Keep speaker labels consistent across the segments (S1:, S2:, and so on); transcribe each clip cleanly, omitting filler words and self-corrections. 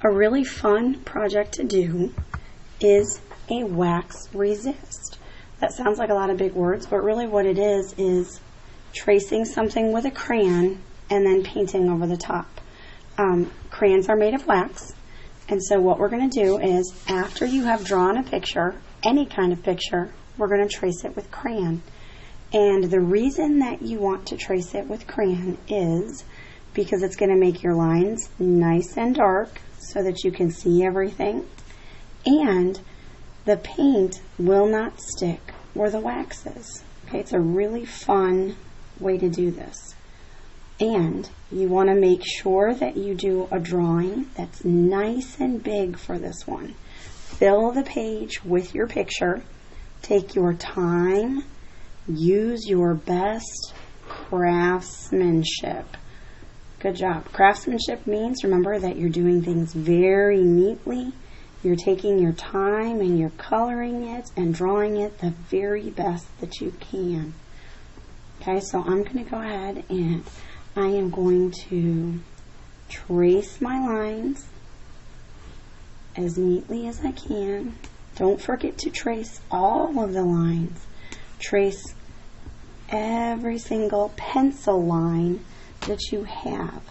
S1: A really fun project to do is a wax resist. That sounds like a lot of big words, but really what it is tracing something with a crayon and then painting over the top. Crayons are made of wax, and so what we're going to do is after you have drawn a picture, any kind of picture, we're going to trace it with crayon. And the reason that you want to trace it with crayon is because it's going to make your lines nice and dark so that you can see everything, and the paint will not stick where the wax is. Okay, it's a really fun way to do this. And you want to make sure that you do a drawing that's nice and big for this one. Fill the page with your picture. Take your time. Use your best craftsmanship. Good job. Craftsmanship means, remember, that you're doing things very neatly. You're taking your time and you're coloring it and drawing it the very best that you can. Okay, so I'm going to go ahead and I am going to trace my lines as neatly as I can. Don't forget to trace all of the lines. Trace every single pencil line that you have.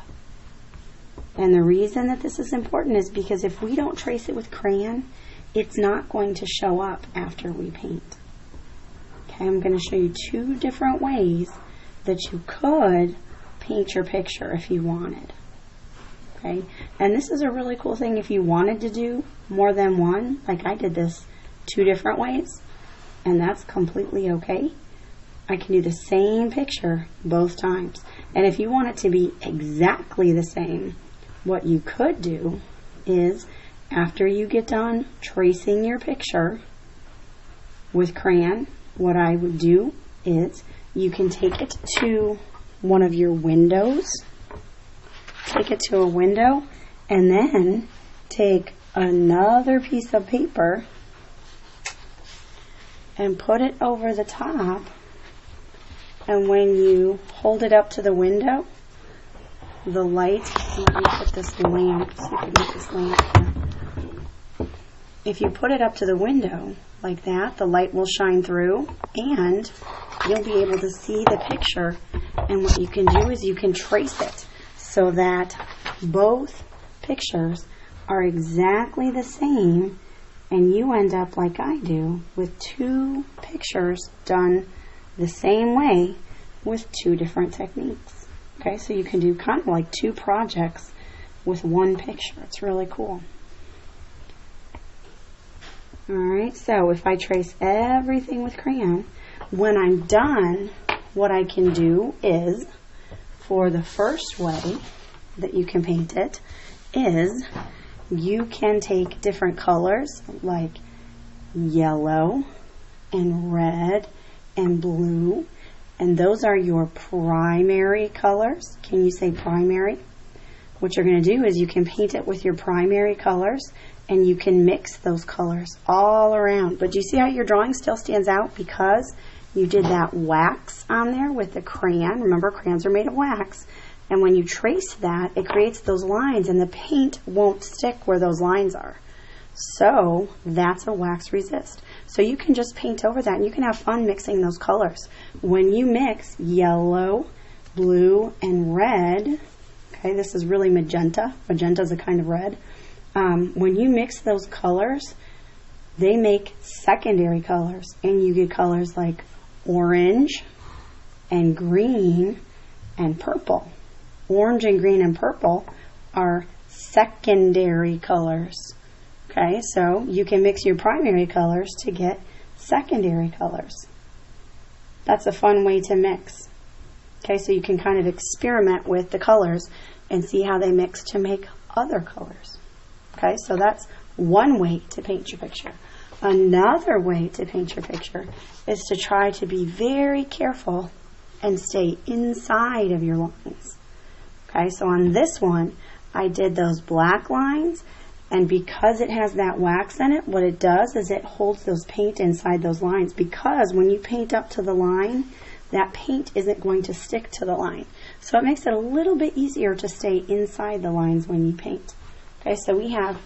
S1: And the reason that this is important is because if we don't trace it with crayon, it's not going to show up after we paint. Okay, I'm going to show you two different ways that you could paint your picture if you wanted. Okay, and this is a really cool thing if you wanted to do more than one, like I did this 2 different ways, and that's completely okay. I can do the same picture both times. And if you want it to be exactly the same, what you could do is after you get done tracing your picture with crayon, what I would do is you can take it to one of your windows. Take it to a window and then take another piece of paper and put it over the top. And when you hold it up to the window, the light, let me put this lamp, see if I can get this lamp here. If you put it up to the window like that, the light will shine through and you'll be able to see the picture. And what you can do is you can trace it so that both pictures are exactly the same, and you end up like I do with 2 pictures done the same way with 2 different techniques. Okay, so you can do kind of like 2 projects with 1 picture. It's really cool. Alright, so if I trace everything with crayon, when I'm done, what I can do is, for the first way that you can paint it, is you can take different colors like yellow and red and blue, and those are your primary colors. Can you say primary? What you're going to do is you can paint it with your primary colors, and you can mix those colors all around. But do you see how your drawing still stands out because you did that wax on there with the crayon? Remember, crayons are made of wax, and when you trace that, it creates those lines, and the paint won't stick where those lines are. So that's a wax resist. So you can just paint over that and you can have fun mixing those colors. When you mix yellow, blue, and red, okay, this is really magenta. Magenta is a kind of red. When you mix those colors, they make secondary colors, and you get colors like orange and green and purple. Orange and green and purple are secondary colors. Okay, so you can mix your primary colors to get secondary colors. That's a fun way to mix. Okay, so you can kind of experiment with the colors and see how they mix to make other colors. Okay, so that's one way to paint your picture. Another way to paint your picture is to try to be very careful and stay inside of your lines. Okay, so on this one, I did those black lines, and because it has that wax in it, what it does is it holds those paint inside those lines, because when you paint up to the line, that paint isn't going to stick to the line. So it makes it a little bit easier to stay inside the lines when you paint. Okay, so we have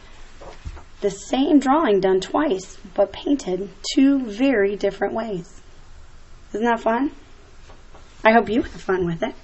S1: the same drawing done twice, but painted two very different ways. Isn't that fun? I hope you have fun with it.